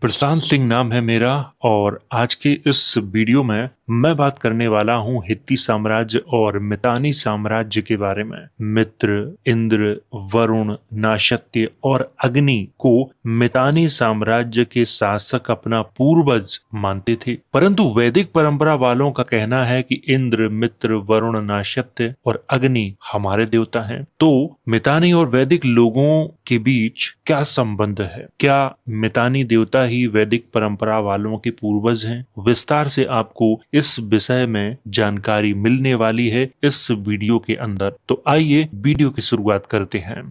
प्रशांत सिंह नाम है मेरा और आज के इस वीडियो में मैं बात करने वाला हूं हित्ती साम्राज्य और मितानी साम्राज्य के बारे में। मित्र, इंद्र, वरुण, नाशत्य और अग्नि को मितानी साम्राज्य के शासक अपना पूर्वज मानते थे, परंतु वैदिक परंपरा वालों का कहना है कि इंद्र, मित्र, वरुण, नाशत्य और अग्नि हमारे देवता हैं। तो मितानी और वैदिक लोगों के बीच क्या संबंध है? क्या मितानी देवता ही वैदिक परंपरा वालों के पूर्वज हैं? विस्तार से आपको इस विषय में जानकारी मिलने वाली है इस वीडियो के अंदर। तो आइए वीडियो की शुरुआत करते हैं।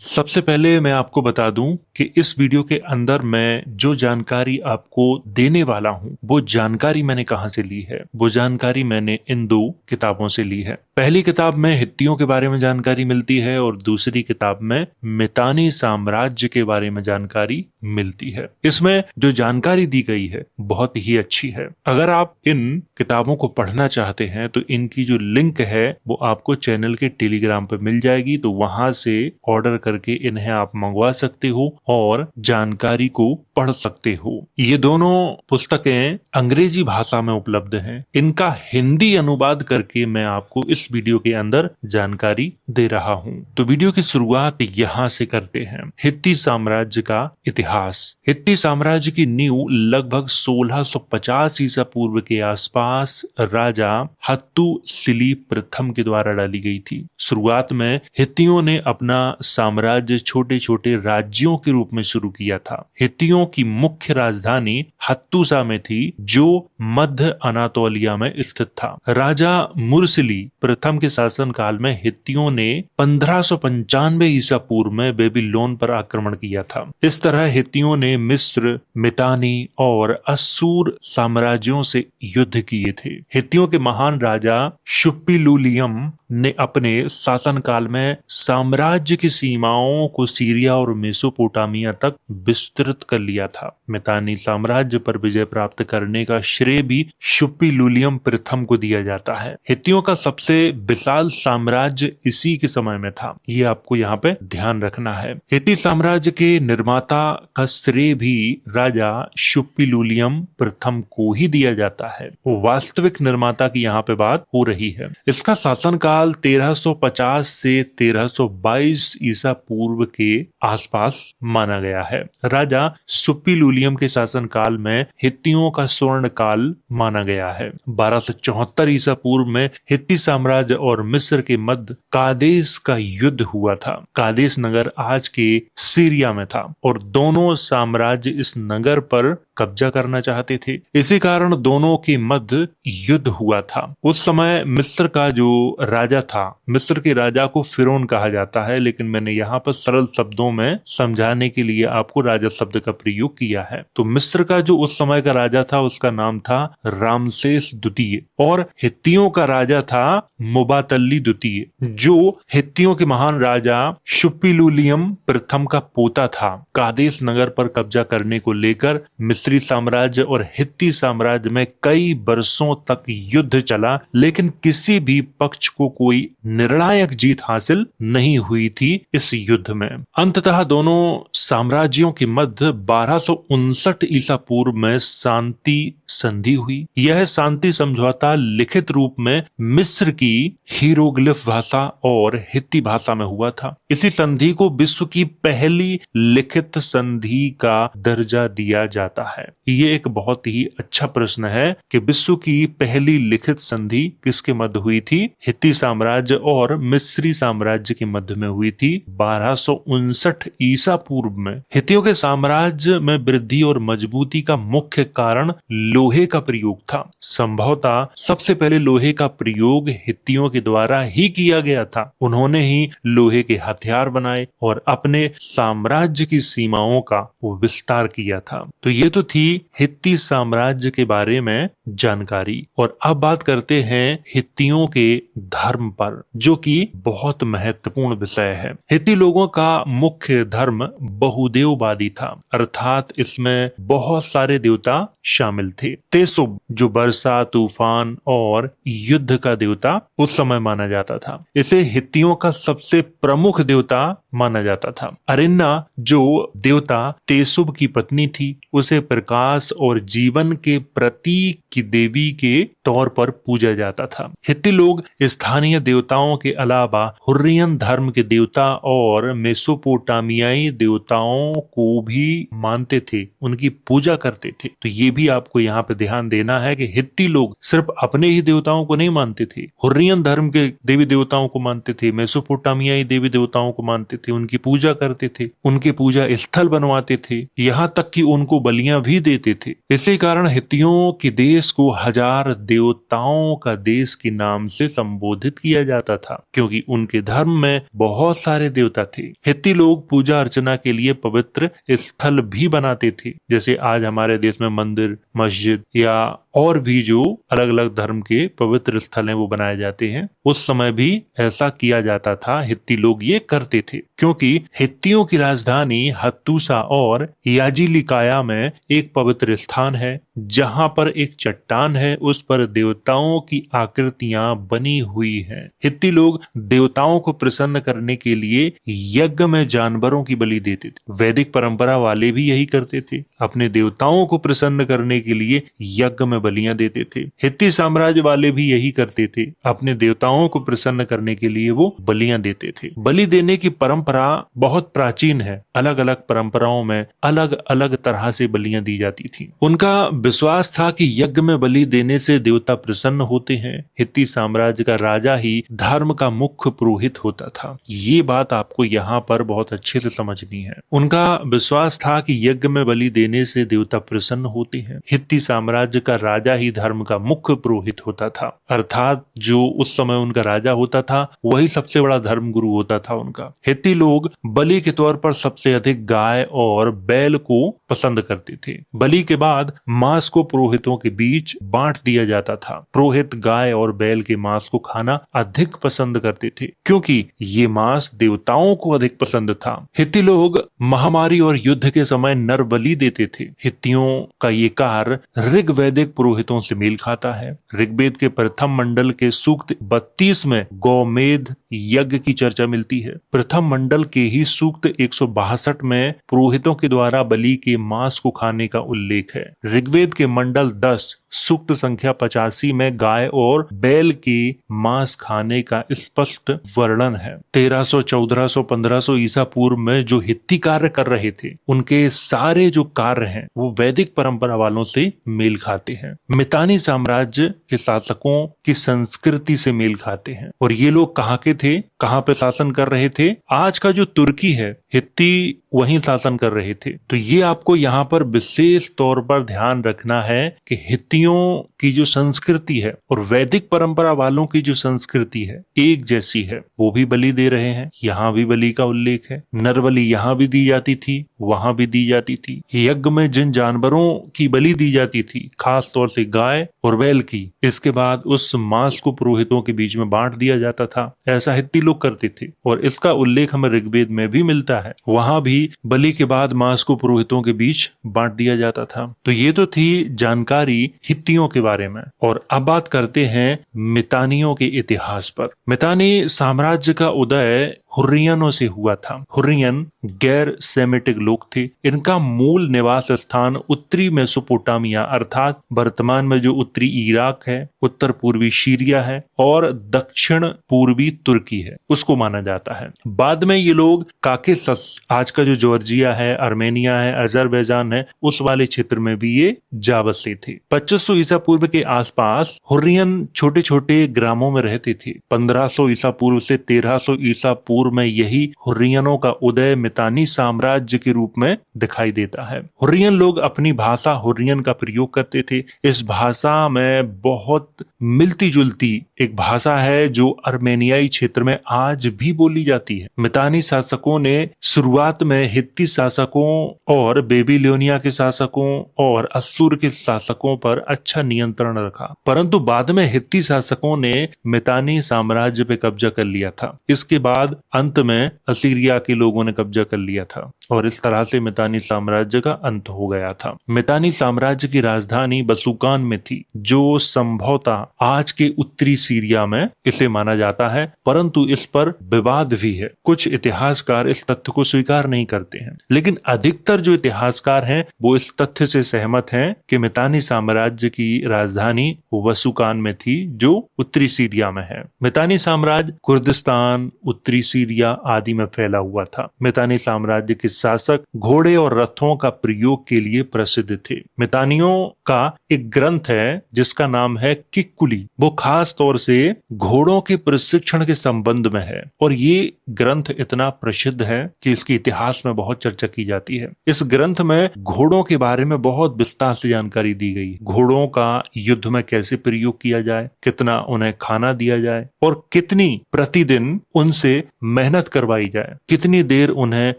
सबसे पहले मैं आपको बता दूं कि इस वीडियो के अंदर मैं जो जानकारी आपको देने वाला हूं वो जानकारी मैंने कहां से ली है। वो जानकारी मैंने इन दो किताबों से ली है। पहली किताब में हित्तियों के बारे में जानकारी मिलती है और दूसरी किताब में मितानी साम्राज्य के बारे में जानकारी मिलती है। इसमें जो जानकारी दी गई है बहुत ही अच्छी है। अगर आप इन किताबों को पढ़ना चाहते हैं तो इनकी जो लिंक है वो आपको चैनल के टेलीग्राम पर मिल जाएगी, तो वहां से ऑर्डर करके इन्हें आप मंगवा सकते हो और जानकारी को पढ़ सकते हो। ये दोनों पुस्तकें अंग्रेजी भाषा में उपलब्ध हैं। इनका हिंदी अनुवाद करके मैं आपको इस वीडियो के अंदर जानकारी दे रहा हूं। तो वीडियो की शुरुआत यहां से करते हैं। हित्ती साम्राज्य का इतिहास। हित्ती साम्राज्य की नींव लगभग 1650 ईसा पूर्व के आसपास राजा हत्तुसिली प्रथम के द्वारा डाली गई थी। शुरुआत में हित्तियों ने अपना साम्राज्य छोटे छोटे राज्यों के रूप में शुरू किया था। हित्तियों की मुख्य राजधानी हत्तुसा में थी, जो मध्य अनातोलिया में स्थित था। राजा मुर्सिली प्रथम के शासन काल में हित्तियों ने 1595 ईसा पूर्व में बेबीलोन पर आक्रमण किया था। इस तरह हित्तियों ने मिस्र, मितानी और असूर साम्राज्यों से युद्ध किए थे। हित्तियों के महान राजा शुप्पिलुलियम ने अपने शासनकाल में साम्राज्य की सीमाओं को सीरिया और मेसोपोटामिया तक विस्तृत कर लिया था। मितानी साम्राज्य पर विजय प्राप्त करने का श्रेय भी शुप्पिलुलियम प्रथम को दिया जाता है। हित्तियों का सबसे विशाल साम्राज्य इसी के समय में था, ये आपको यहाँ पे ध्यान रखना है। हित्ती साम्राज्य के निर्माता का श्रेय भी राजा शुप्पिलुलियम प्रथम को ही दिया जाता है। वास्तविक निर्माता की यहाँ पे बात हो रही है। इसका शासनकाल 1350 से 1322 ईसा पूर्व के आसपास माना गया है। राजा शुप्पिलुलियम के शासनकाल में हित्तियों का स्वर्ण काल माना गया है। 1274 ईसा पूर्व में हित्ती साम्राज्य और मिस्र के मध्य कादेश का युद्ध हुआ था। कादेश नगर आज के सीरिया में था और दोनों साम्राज्य इस नगर पर कब्जा करना चाहते थे। इसी कारण दोनों के मध्य युद्ध हुआ था। उस समय मिस्र का जो राजा था, मिस्र के राजा को फिरौन कहा जाता है, लेकिन मैंने यहाँ पर सरल शब्दों में समझाने के लिए आपको राजा शब्द का प्रयोग किया है। तो मिस्र का जो उस समय का राजा था उसका नाम था रामसेस द्वितीय और हित्तियों का राजा था मुबातल्ली द्वितीय, जो हित्तियों के महान राजा शुप्पिलुलियम प्रथम का पोता था। कादेश नगर पर कब्जा करने को लेकर मिस्री साम्राज्य और हित्ती साम्राज्य में कई वर्षों तक युद्ध चला, लेकिन किसी भी पक्ष को कोई निर्णायक जीत हासिल नहीं हुई थी इस युद्ध में। अंततः दोनों साम्राज्यों के मध्य 1259 ईसा पूर्व में शांति संधि हुई। यह शांति समझौता लिखित रूप में मिस्र की हीरोग्लिफ भाषा और हित्ती भाषा में हुआ था। इसी संधि को विश्व की पहली लिखित संधि का दर्जा दिया जाता है। ये एक बहुत ही अच्छा प्रश्न है कि विश्व की पहली लिखित संधि किसके मध्य हुई थी? हित्ती साम्राज्य और मिस्री साम्राज्य के मध्य में हुई थी 1259 ईसा पूर्व में। हित्तियों के साम्राज्य में वृद्धि और मजबूती का मुख्य कारण लोहे का प्रयोग था। संभवतः सबसे पहले लोहे का प्रयोग हित्तियों के द्वारा ही किया गया था। उन्होंने ही लोहे के हथियार बनाए और अपने साम्राज्य की सीमाओं का वो विस्तार किया था। तो ये तो तो थी हित्ती साम्राज्य के बारे में जानकारी। और अब बात करते हैं हित्तियों के धर्म पर, जो कि बहुत महत्वपूर्ण विषय है। हित्ती लोगों का मुख्य धर्म बहुदेववादी था, अर्थात इसमें बहुत सारे देवता शामिल थे। तेसुब जो वर्षा, तूफान और युद्ध का देवता उस समय माना जाता था। इसे हित्तियों का सबसे प्रमुख देवता माना जाता था। अरिन्ना जो देवता तेसुब की पत्नी थी, उसे प्रकाश और जीवन के प्रतीक की देवी के तौर पर पूजा जाता था। हित्ती लोग स्थानीय देवताओं के अलावा हुर्रियन धर्म के देवता और मेसोपोटामियाई देवताओं को भी मानते थे, उनकी पूजा करते थे। तो ये भी आपको यहाँ पे ध्यान देना है कि हित्ती लोग सिर्फ अपने ही देवताओं को नहीं मानते थे, हुर्रियन धर्म के देवी देवताओं को मानते थे, मेसोपोटामियाई देवी देवताओं को मानते थे, उनकी पूजा करते थे, उनके पूजा स्थल बनवाते थे, यहाँ तक कि उनको बलियां भी देते थे। इसी कारण हित्तियों के देश को हजार देवताओं का देश के नाम से संबोधित किया जाता था, क्योंकि उनके धर्म में बहुत सारे देवता थे। हित्ती लोग पूजा अर्चना के लिए पवित्र स्थल भी बनाते थे, जैसे आज हमारे देश में मंदिर, मस्जिद या और भी जो अलग अलग धर्म के पवित्र स्थल हैं वो बनाए जाते हैं। उस समय भी ऐसा किया जाता था, हित्ती लोग ये करते थे, क्योंकि हित्तियों की राजधानी हत्तूसा और याजिलिकाया में एक पवित्र स्थान है, जहां पर एक चट्टान है, उस पर देवताओं की आकृतियां बनी हुई हैं। हित्ती लोग देवताओं को प्रसन्न करने के लिए यज्ञ में जानवरों की बलि देते थे। वैदिक परंपरा वाले भी यही करते थे, अपने देवताओं को प्रसन्न करने के लिए यज्ञ में बलियां देते थे। हित्ती साम्राज्य वाले भी यही करते थे, अपने देवताओं को प्रसन्न करने के लिए वो बलियां देते थे। बलि देने की परंपरा बहुत प्राचीन है, अलग अलग परंपराओं में अलग अलग तरह से बलियां दी जाती थी। उनका विश्वास था कि यज्ञ में बलि देने से देवता प्रसन्न होते हैं। हित्ती साम्राज्य का राजा ही धर्म का मुख्य पुरोहित होता था। ये बात आपको यहाँ पर बहुत अच्छे से समझनी है। उनका विश्वास था कि यज्ञ में बलि देने से देवता प्रसन्न होते हैं। हित्ती साम्राज्य का राजा ही धर्म का मुख्य पुरोहित होता था, अर्थात जो उस समय उनका राजा होता था वही सबसे बड़ा धर्म गुरु होता था उनका। हित्ती लोग बलि के तौर पर सबसे अधिक गाय और बैल को पसंद करते थे। बलि के बाद मांस को पुरोहितों के बीच बांट दिया जाता था। पुरोहित गाय और बैल के मांस को खाना अधिक पसंद करते थे, क्योंकि ये मांस देवताओं को अधिक पसंद था। हित्ती लोग महामारी और युद्ध के समय नर बलि देते थे। हित्तियों का ये कार्य ऋग्वैदिक पुरोहितों से मेल खाता है। ऋग्वेद के प्रथम मंडल के सूक्त 32 में गौमेध यज्ञ की चर्चा मिलती है। प्रथम मंडल के ही सूक्त 162 में पुरोहितों के द्वारा बलि के मांस को खाने का उल्लेख है। ऋग्वेद के मंडल 10 सूक्त संख्या 85 में गाय और बैल के मांस खाने का स्पष्ट वर्णन है। 1300, 1400, 1500 ईसा पूर्व में जो हित्ती कार्य कर रहे थे, उनके सारे जो कार्य हैं वो वैदिक परंपरा वालों से मेल खाते हैं। मितानी साम्राज्य के शासकों की संस्कृति से मेल खाते हैं। और ये लोग कहाँ के थे, कहाँ पे शासन कर रहे थे? आज का जो तुर्की है, हित्ती वहीं शासन कर रहे थे। तो ये आपको यहाँ पर विशेष तौर पर ध्यान रखना है कि हित्तियों की जो संस्कृति है और वैदिक परंपरा वालों की जो संस्कृति है एक जैसी है। वो भी बलि दे रहे हैं, यहाँ भी बलि का उल्लेख है। नर बलि यहाँ भी दी जाती थी, वहां भी दी जाती थी। यज्ञ में जिन जानवरों की बलि दी जाती थी, खास तौर से गाय और बैल की, इसके बाद उस मांस को पुरोहितों के बीच में बांट दिया जाता था। ऐसा हित्ती लोग करते थे और इसका उल्लेख हमें ऋग्वेद में भी मिलता है। वहां भी बलि के बाद मांस को पुरोहितों के बीच बांट दिया जाता था। तो ये तो थी जानकारी हित्तियों के बारे में। और अब बात करते हैं मितानियों के इतिहास पर। मितानी साम्राज्य का उदय हुर्रियनों से हुआ था। हुर्रियन गैर सेमिटिक लोग थे। इनका मूल निवास स्थान उत्तरी मेसोपोटामिया अर्थात वर्तमान में जो उत्तरी इराक है, उत्तर पूर्वी सीरिया है और दक्षिण पूर्वी तुर्की है, उसको माना जाता है। बाद में ये लोग काकेसस, आज का जो जॉर्जिया है, आर्मेनिया है, अजरबैजान है, उस वाले क्षेत्र में भी ये जा बसे थे। 2500 ईसा पूर्व के आसपास हुर्रियन छोटे छोटे ग्रामों में रहते थे। 1500 ईसा पूर्व से 1300 ईसा पूर्व पूर्व में यही हुर्रियनों का उदय मितानी साम्राज्य के रूप में दिखाई देता है। हुर्रियन लोग अपनी भाषा हुर्रियन का प्रयोग करते थे। इस भाषा में बहुत मिलती जुलती एक भाषा है जो अर्मेनियाई क्षेत्र में आज भी बोली जाती है। मितानी शासकों ने शुरुआत में हित्ती शासकों और बेबीलोनिया के शासकों और असूर के शासकों पर अच्छा नियंत्रण रखा, परंतु बाद में हित्ती शासकों ने मितानी साम्राज्य पे कब्जा कर लिया था। इसके बाद अंत में असीरिया के लोगों ने कब्जा कर लिया था और इस तरह से मितानी साम्राज्य का अंत हो गया था। मितानी साम्राज्य की राजधानी बसुकान में थी, जो संभवतः आज के उत्तरी सीरिया में इसे माना जाता है, परंतु इस पर विवाद भी है। कुछ इतिहासकार इस तथ्य को स्वीकार नहीं करते हैं, लेकिन अधिकतर जो इतिहासकार हैं वो इस तथ्य से सहमत हैं कि मितानी साम्राज्य की राजधानी वसुकान में थी, जो उत्तरी सीरिया में है। मितानी साम्राज्य कुर्दिस्तान, उत्तरी सीरिया आदि में फैला हुआ था। मितानी साम्राज्य के शासक घोड़े और रथों का प्रयोग के लिए प्रसिद्ध थे। मितानियों का एक ग्रंथ है जिसका नाम है किक्कुली। वो खास तौर से घोड़ों के प्रशिक्षण के संबंध में है और ये ग्रंथ इतना प्रसिद्ध है कि इसके इतिहास में बहुत चर्चा की जाती है। इस ग्रंथ में घोड़ों के बारे में बहुत विस्तार से जानकारी दी गई। घोड़ों का युद्ध में कैसे प्रयोग किया जाए, कितना उन्हें खाना दिया जाए और कितनी प्रतिदिन उनसे मेहनत करवाई जाए, कितनी देर उन्हें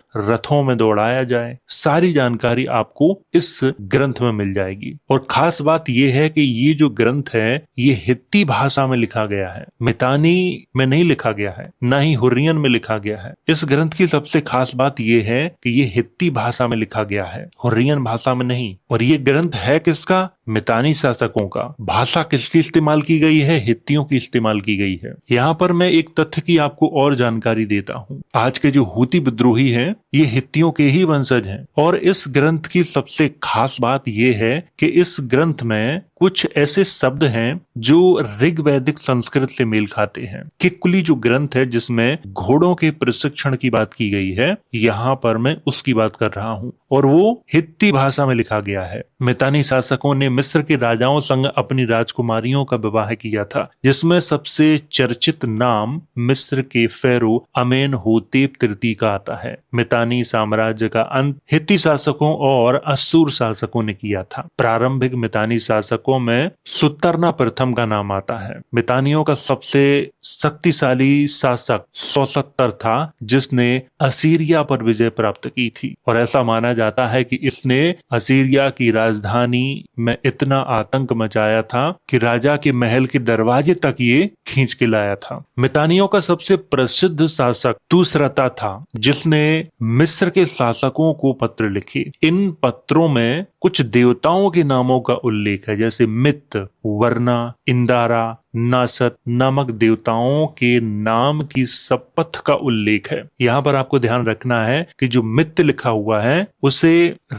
रथों में दौड़ाया जाए, सारी जानकारी आपको इस ग्रंथ में मिल जाएगी। और खास बात यह है कि ये जो ग्रंथ है ये हित्ती भाषा में लिखा गया है, मितानी में नहीं लिखा गया है, ना ही हुर्रियन में लिखा गया है। इस ग्रंथ की सबसे खास बात यह है कि ये हित्ती भाषा में लिखा गया है, हुर्रियन भाषा में नहीं। और ये ग्रंथ है किसका? मितानी शासकों का। भाषा किसकी इस्तेमाल की गई है? हित्तियों की इस्तेमाल की गई है। यहाँ पर मैं एक तथ्य की आपको और जानकारी देता हूँ। आज के जो हूती विद्रोही हैं ये हित्तियों के ही वंशज हैं। और इस ग्रंथ की सबसे खास बात यह है कि इस ग्रंथ में कुछ ऐसे शब्द हैं जो ऋग्वैदिक संस्कृत से मेल खाते हैं। किक्कुली जो ग्रंथ है जिसमें घोड़ों के प्रशिक्षण की बात की गई है, यहाँ पर मैं उसकी बात कर रहा हूँ और वो हित्ती भाषा में लिखा गया है। मितानी शासकों ने मिस्र के राजाओं संग अपनी राजकुमारियों का विवाह किया था, जिसमें सबसे चर्चित नाम मिस्र के फेरो अमेनहोतेप तृतीय का आता है। मितानी साम्राज्य का अंत हित्ती शासकों और असूर शासकों ने किया था। प्रारंभिक मितानी शासकों में सुतर्ना प्रथम का नाम आता है। मितानियों का सबसे शक्तिशाली शासक सोसत्तर था, जिसने असीरिया पर विजय प्राप्त की थी और ऐसा माना जाता है कि इसने असीरिया की राजधानी में इतना आतंक मचाया था कि राजा के महल के दरवाजे तक ये खींच के लाया था। मितानियों का सबसे प्रसिद्ध शासक तुसरता था, जिसने मिस्र के शासकों को पत्र लिखे। इन पत्रों में कुछ देवताओं के नामों का उल्लेख है, जैसे मित, वर्ना, इंदारा, नासत नामक देवताओं के नाम की शपथ का उल्लेख है। यहाँ पर आपको ध्यान रखना है कि जो मित्र लिखा हुआ है उसे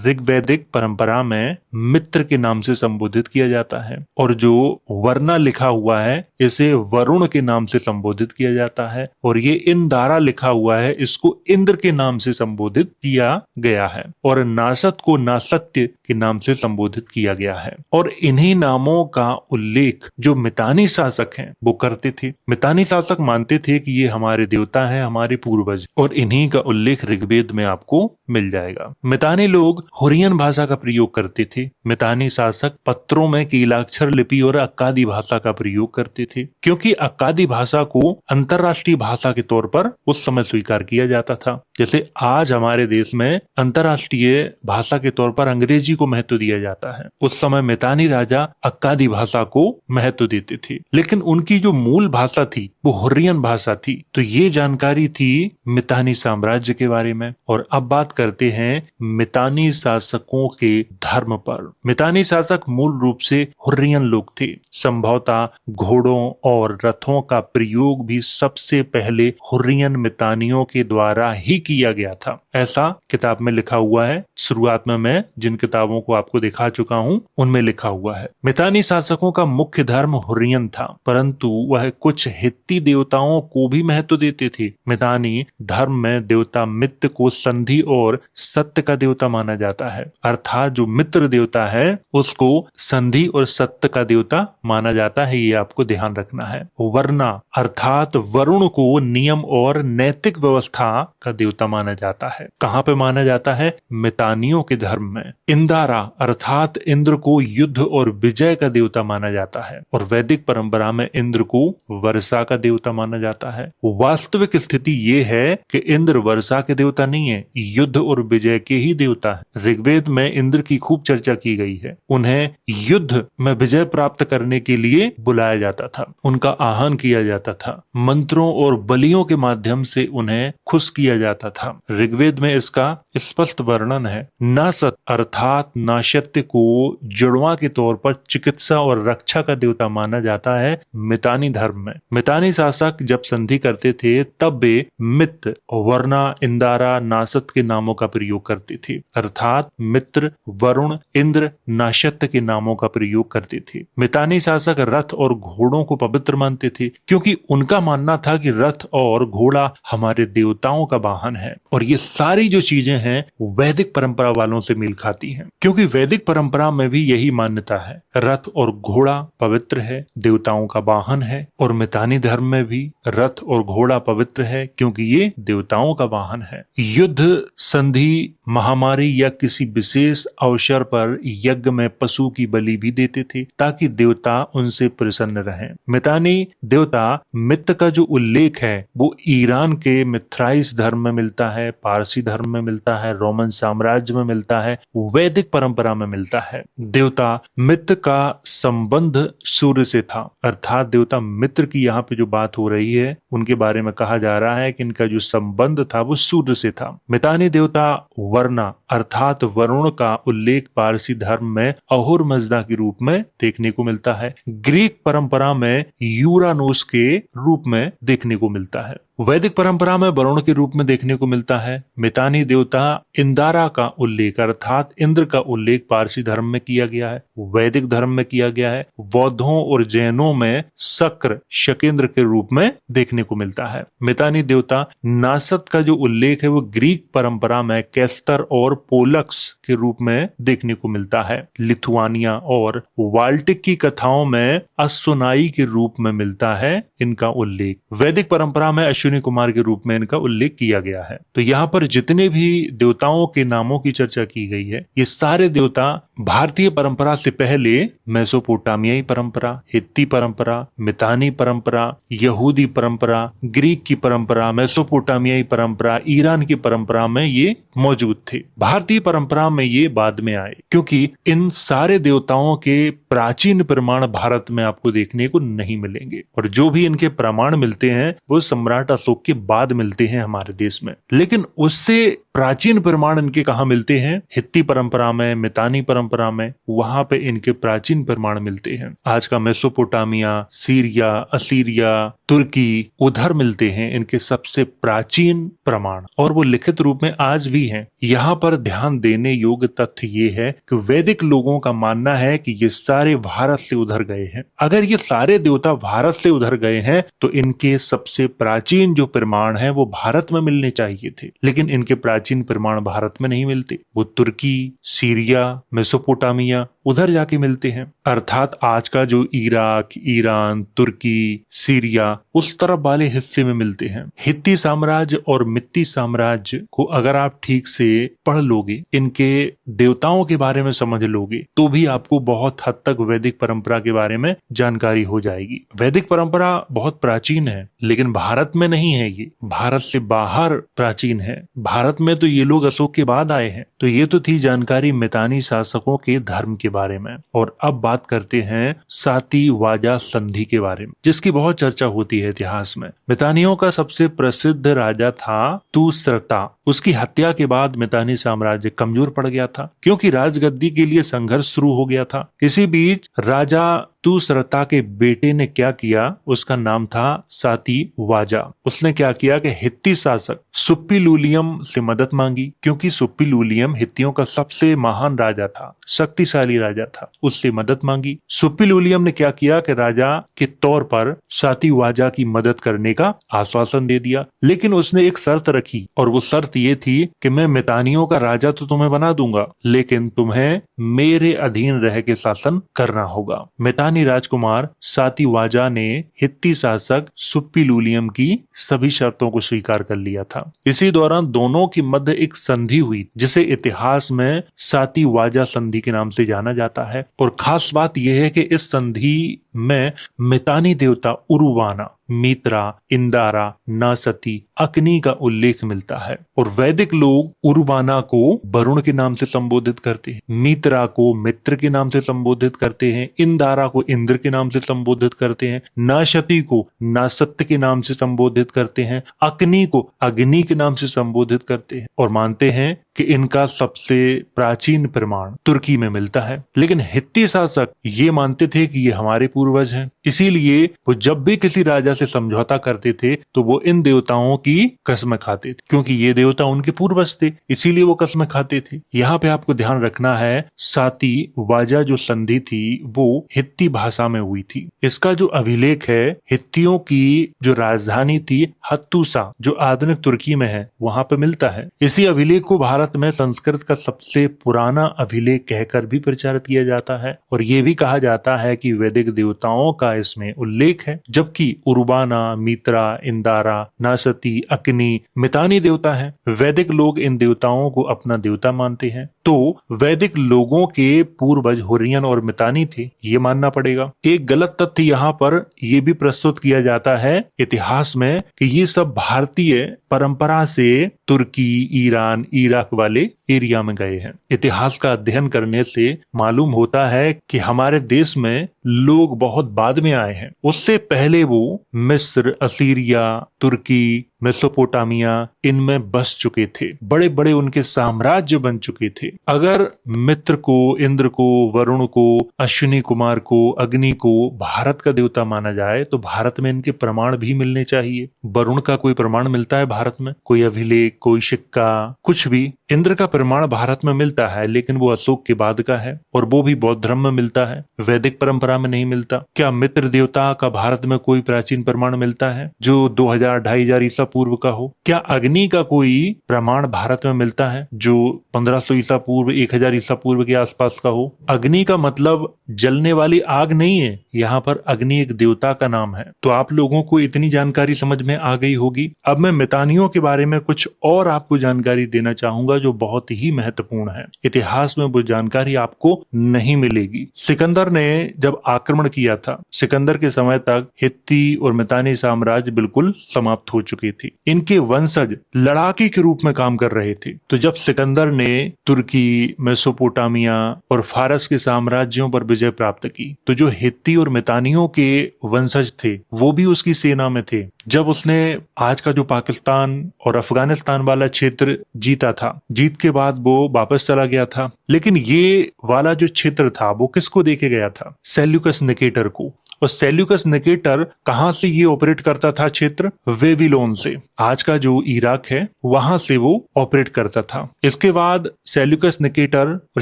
ऋग्वैदिक परंपरा में मित्र के नाम से संबोधित किया जाता है और जो वर्णा लिखा हुआ है इसे वरुण के नाम से संबोधित किया जाता है और ये इंदारा लिखा हुआ है इसको इंद्र के नाम से संबोधित किया गया है और नासत को नासत्य के नाम से संबोधित किया गया है। और इन्हीं नामों का उल्लेख जो मितानी शासक हैं वो करते थे। मितानी शासक मानते थे कि ये हमारे देवता हैं, हमारे पूर्वज, और इन्हीं का उल्लेख ऋग्वेद में आपको मिल जाएगा। मितानी लोग हुर्रियन भाषा का प्रयोग करते थे। मितानी शासक पत्रों में कीलाक्षर लिपि और अक्कादी भाषा का प्रयोग करते थे, क्योंकि अक्कादी भाषा को अंतरराष्ट्रीय भाषा के तौर पर उस समय स्वीकार किया जाता था। जैसे आज हमारे देश में अंतरराष्ट्रीय भाषा के तौर पर अंग्रेजी को महत्व दिया जाता है, उस समय मितानी राजा अक्कादी भाषा को महत्व देते थे, लेकिन उनकी जो मूल भाषा थी वो हुर्रियन भाषा थी। तो ये जानकारी थी मितानी साम्राज्य के बारे में। और अब बात करते हैं मितानी शासकों के धर्म पर। मितानी शासक मूल रूप से हुर्रियन लोग थे। संभवतः घोड़ों और रथों का प्रयोग भी सबसे पहले हुर्रियन मितानियों के द्वारा ही किया गया था, ऐसा किताब में लिखा हुआ है। शुरुआत में मैं जिन किताबों को आपको दिखा चुका हूं उनमें लिखा हुआ है। मितानी शासकों का मुख्य धर्म हुर्रियन था। था, परंतु वह कुछ हित्ती देवताओं को भी महत्व देते थे। मितानी धर्म में देवता मित्र को संधि और सत्य का देवता माना जाता है, अर्थात जो मित्र देवता है उसको संधि और सत्य का देवता माना जाता है, ये आपको ध्यान रखना है। वर्ना अर्थात वरुण को नियम और नैतिक व्यवस्था का देवता माना जाता है। कहाँ पे माना जाता है? मितानियों के धर्म में। इंदारा अर्थात इंद्र को युद्ध और विजय का देवता माना जाता है, और वैदिक परंपरा में इंद्र को वर्षा का देवता माना जाता है। वास्तविक स्थिति ये है कि इंद्र वर्षा के देवता नहीं है, युद्ध और विजय के ही देवता है। ऋग्वेद में इंद्र की खूब चर्चा की गई है। उन्हें युद्ध में विजय प्राप्त करने के लिए बुलाया जाता था, उनका आह्वान किया जाता था, मंत्रों और बलियों के माध्यम से उन्हें खुश किया जाता था। ऋग्वेद में इसका स्पष्ट वर्णन है। नासत अर्थात नाशत्य को जुड़वा के तौर पर चिकित्सा और रक्षा का देवता माना जाता है मितानी धर्म में। मितानी शासक जब संधि करते थे तब वे मित्र, वर्णा, इंदारा, नासत के नामों का प्रयोग करते थे, अर्थात मित्र, वरुण, इंद्र, नाशत्य के नामों का प्रयोग करते थे। मितानी शासक रथ और घोड़ों को पवित्र मानते थे, क्योंकि उनका मानना था कि रथ और घोड़ा हमारे देवताओं का वाहन है। और ये सारी जो चीजें हैं वैदिक परंपरा वालों से मेल खाती हैं, क्योंकि वैदिक परंपरा में भी यही मान्यता है, रथ और घोड़ा पवित्र है, देवताओं का वाहन है। और मितानी धर्म में भी रथ और घोड़ा पवित्र है, क्योंकि ये देवताओं का वाहन है। युद्ध, संधि, महामारी या किसी विशेष अवसर पर यज्ञ में पशु की बलि भी देते थे, ताकि देवता उनसे प्रसन्न रहें। मितानी देवता मित्र का जो उल्लेख है वो ईरान के मिथ्राइस धर्म में मिलता है, पारसी धर्म में मिलता है, रोमन साम्राज्य में मिलता है, वैदिक परंपरा में मिलता है। देवता मित्र का संबंध सूर्य से था, अर्थात देवता मित्र की यहाँ पे जो बात हो रही है उनके बारे में कहा जा रहा है कि इनका जो संबंध था वो सूर्य से था। मितानी देवता वर्णा अर्थात वरुण का उल्लेख पारसी धर्म में अहुर मजदा के रूप में देखने को मिलता है। ग्रीक परंपरा में यूरानोस के रूप में देखने को मिलता है। वैदिक परंपरा में वरुण के रूप में देखने को मिलता है। मितानी देवता इंदारा का उल्लेख अर्थात इंद्र का उल्लेख पारसी धर्म में किया गया है, वैदिक धर्म में किया गया है। बौद्धों और जैनों में शक्र, शकेंद्र के रूप में देखने को मिलता है। मितानी देवता नासत का जो उल्लेख है वो ग्रीक परंपरा में कैस्टर और पोलक्स के रूप में देखने को मिलता है। लिथुआनिया और वाल्टिक की कथाओं में अस्सुनाई के रूप में मिलता है इनका उल्लेख। वैदिक परंपरा में अश्विनी कुमार के रूप में इनका उल्लेख किया गया है। तो यहाँ पर जितने भी देवताओं के नामों की चर्चा की गई है ये सारे देवता भारतीय परंपरा से पहले मेसोपोटामियाई परंपरा, हित्ती परंपरा, मितानी परंपरा, यहूदी परंपरा, ग्रीक की परंपरा, मेसोपोटामियाई परंपरा, ईरान की परंपरा में ये मौजूद थे। भारतीय परंपरा में ये बाद में आए, क्योंकि इन सारे देवताओं के प्राचीन प्रमाण भारत में आपको देखने को नहीं मिलेंगे, और जो भी इनके प्रमाण मिलते हैं वो सम्राट अशोक के बाद मिलते हैं हमारे देश में। लेकिन उससे प्राचीन प्रमाण इनके कहाँ मिलते हैं? हित्ती परंपरा में, मितानी परंपरा में, वहां पे इनके प्राचीन प्रमाण मिलते हैं। आज का मेसोपोटामिया, सीरिया, असीरिया, तुर्की, उधर मिलते हैं इनके सबसे प्राचीन प्रमाण, और वो लिखित रूप में आज भी हैं। यहाँ पर ध्यान देने योग्य तथ्य ये है कि वैदिक लोगों का मानना है कि ये सारे भारत से उधर गए हैं। अगर ये सारे देवता भारत से उधर गए हैं तो इनके सबसे प्राचीन जो प्रमाण है वो भारत में मिलने चाहिए थे, लेकिन इनके प्राचीन प्रमाण भारत में नहीं मिलते। वो तुर्की, सीरिया, मेसोपोटामिया उधर जाके मिलते हैं, अर्थात आज का जो इराक, ईरान, तुर्की, सीरिया उस तरफ वाले हिस्से में मिलते हैं। हित्ती साम्राज्य और मित्ती साम्राज्य को अगर आप ठीक से पढ़ लोगे, इनके देवताओं के बारे में समझ लोगे, तो भी आपको बहुत हद तक वैदिक परंपरा के बारे में जानकारी हो जाएगी। वैदिक परंपरा बहुत प्राचीन है, लेकिन भारत में नहीं है, ये भारत से बाहर प्राचीन है। भारत में तो ये लोग अशोक के बाद आए हैं। तो ये तो थी जानकारी मितानी शासकों के धर्म के बारे में। और अब बात करते हैं साती वाजा संधि के बारे में, जिसकी बहुत चर्चा होती है इतिहास में। मितानियों का सबसे प्रसिद्ध राजा था तुसर्ता। उसकी हत्या के बाद मितानी साम्राज्य कमजोर पड़ गया था, क्योंकि राजगद्दी के लिए संघर्ष शुरू हो गया था। इसी बीच राजा हत्तूसरता के बेटे ने क्या किया, उसका नाम था साती वाजा। उसने क्या किया कि हित्ती शासक सुप्पीलूलियम से मदद मांगी, क्योंकि सुप्पीलूलियम हित्तियों का सबसे महान राजा था, शक्तिशाली राजा था। उससे मदद मांगी। सुप्पीलूलियम ने क्या किया कि राजा के तौर पर साती वाजा की मदद करने का आश्वासन दे दिया, लेकिन उसने एक शर्त रखी, और वो शर्त ये थी कि मैं मितानियों का राजा तो तुम्हें बना दूंगा, लेकिन तुम्हें मेरे अधीन रह के शासन करना होगा। मितानी राजकुमार साती वाजा ने हित्ती शासक सुप्पीलूलियम की सभी शर्तों को स्वीकार कर लिया था। इसी दौरान दोनों की मध्य एक संधि हुई, जिसे इतिहास में साती वाजा संधि के नाम से जाना जाता है। और खास बात यह है कि इस संधि में मितानी देवता उरुवाना, मित्रा, इंदारा, नासती, अग्नि का उल्लेख मिलता है। और वैदिक लोग उरुवाना को वरुण के नाम से संबोधित करते हैं, मित्रा को मित्र के नाम से संबोधित करते हैं, इंदारा को इंद्र के नाम से संबोधित करते हैं, नासती को नासत्य के नाम से संबोधित करते हैं, अग्नि को अग्नि के नाम से संबोधित करते हैं, और मानते हैं कि इनका सबसे प्राचीन प्रमाण तुर्की में मिलता है। लेकिन हित्ती शासक ये मानते थे कि ये हमारे पूर्वज हैं, इसीलिए वो जब भी किसी राजा से समझौता करते थे तो वो इन देवताओं की कसम खाते थे, क्योंकि ये देवता उनके पूर्वज थे, इसीलिए वो कसम खाते थे। यहाँ पे आपको ध्यान रखना है, साती वाजा जो संधि थी वो हित्ती भाषा में हुई थी। इसका जो अभिलेख है, हित्तियों की जो राजधानी थी हत्तूसा, जो आधुनिक तुर्की में है, वहां पे मिलता है। इसी अभिलेख को भारत में संस्कृत का सबसे पुराना अभिलेख कहकर भी प्रचारित किया जाता है, और ये भी कहा जाता है कि वैदिक देवताओं का इसमें उल्लेख है, जबकि उर्बाना, मित्रा, इंदारा, नासती, अग्नि मितानी देवता है। वैदिक लोग इन देवताओं को अपना देवता मानते हैं, तो वैदिक लोगों के पूर्वज हुर्रियन और मितानी थे, ये मानना पड़ेगा। एक गलत तथ्य यहाँ पर यह भी प्रस्तुत किया जाता है इतिहास में कि ये सब भारतीय परंपरा से तुर्की, ईरान, इराक वाले एरिया में गए हैं। इतिहास का अध्ययन करने से मालूम होता है कि हमारे देश में लोग बहुत बाद में आए हैं, उससे पहले वो मिस्र, असीरिया, तुर्की, मेसोपोटामिया इनमें बस चुके थे, बड़े बड़े उनके साम्राज्य बन चुके थे। अगर मित्र को, इंद्र को, वरुण को, अश्विनी कुमार को, अग्नि को भारत का देवता माना जाए तो भारत में इनके प्रमाण भी मिलने चाहिए। वरुण का कोई प्रमाण मिलता है भारत में? कोई अभिलेख, कोई सिक्का, कुछ भी? इंद्र का प्रमाण भारत में मिलता है, लेकिन वो अशोक के बाद का है, और वो भी बौद्ध धर्म में मिलता है, वैदिक परंपरा में नहीं मिलता। क्या मित्र देवता का भारत में कोई प्राचीन प्रमाण मिलता है जो 2000-2500 ईसा पूर्व का हो? क्या अग्नि का कोई प्रमाण भारत में मिलता है जो 1500 ईसा पूर्व, 1000 ईसा पूर्व के आसपास का हो? अग्नि का मतलब जलने वाली आग नहीं है, यहाँ पर अग्नि एक देवता का नाम है। तो आप लोगों को इतनी जानकारी समझ में आ गई होगी। अब मैं मितानियों के बारे में कुछ और आपको जानकारी देना चाहूंगा जो बहुत ही महत्वपूर्ण है। इतिहास में वो जानकारी आपको नहीं मिलेगी। सिकंदर ने जब आक्रमण किया था, सिकंदर के समय तक हित्ती और मितानी साम्राज्य बिल्कुल समाप्त हो चुके थे। इनके वंशज लड़ाके के रूप में काम कर रहे थे। तो जब सिकंदर ने तुर्की, मेसोपोटामिया और फारस के साम्राज्यों पर विजय प्राप्त की, तो जो हित्ती और मितानियों के वंशज थे वो भी उसकी सेना में थे। जब उसने आज का जो पाकिस्तान और अफगानिस्तान वाला क्षेत्र जीता था, जीत के बाद वो वापस चला गया था, लेकिन ये वाला जो क्षेत्र था वो किसको देके गया था? सेल्यूकस निकेटर को। और सेल्यूकस निकेटर कहां से ये ऑपरेट करता था क्षेत्र? वेबीलोन से, आज का जो इराक है वहां से वो ऑपरेट करता था। इसके बाद सेल्यूकस निकेटर और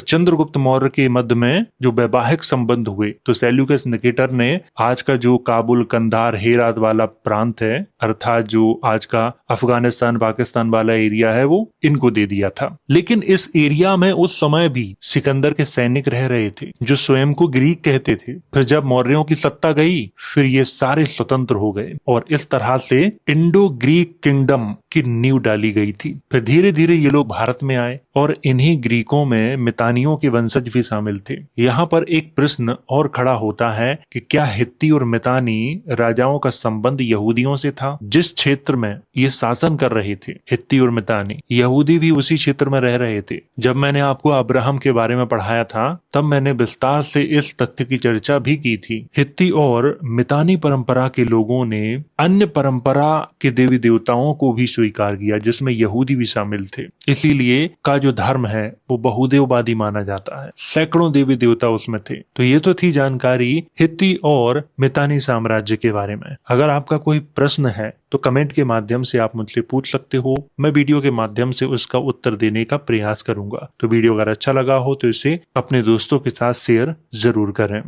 चंद्रगुप्त मौर्य के मध्य में जो वैवाहिक संबंध हुए, तो सेल्यूकस निकेटर ने आज का जो काबुल, कंधार, हेरात वाला प्रांत है, अर्थात जो आज का अफगानिस्तान, पाकिस्तान वाला एरिया है, वो इनको दे दिया था। लेकिन इस एरिया में उस समय भी सिकंदर के सैनिक रह रहे थे जो स्वयं को ग्रीक कहते थे। फिर जब मौर्यों की सत्ता गई, फिर ये सारे स्वतंत्र हो गए, और इस तरह से इंडो ग्रीक किंगडम की नींव डाली गई थी। फिर धीरे धीरे ये लोग भारत में आए, और इन्हीं ग्रीकों में मितानियों के वंशज भी शामिल थे। यहाँ पर एक प्रश्न और खड़ा होता है कि क्या हित्ती और मितानी राजाओं का संबंध यहूदियों से था? जिस क्षेत्र में ये शासन कर रहे थे हित्ती और मितानी, यहूदी भी उसी क्षेत्र में रह रहे थे। जब मैंने आपको अब्राहम के बारे में पढ़ाया था, तब मैंने विस्तार से इस तथ्य की चर्चा भी की थी। हित्ती और मितानी परंपरा के लोगों ने अन्य परंपरा के देवी देवताओं को भी स्वीकार किया, जिसमें यहूदी भी शामिल थे। इसीलिए का जो धर्म है वो बहुदेववादी माना जाता है। सैकड़ों देवी देवता उसमें थे। तो ये तो थी जानकारी हित्ती और मितानी साम्राज्य के बारे में। अगर आपका कोई प्रश्न है तो कमेंट के माध्यम से आप मुझसे पूछ सकते हो, मैं वीडियो के माध्यम से उसका उत्तर देने का प्रयास करूंगा। तो वीडियो अगर अच्छा लगा हो तो इसे अपने दोस्तों के साथ शेयर जरूर करें।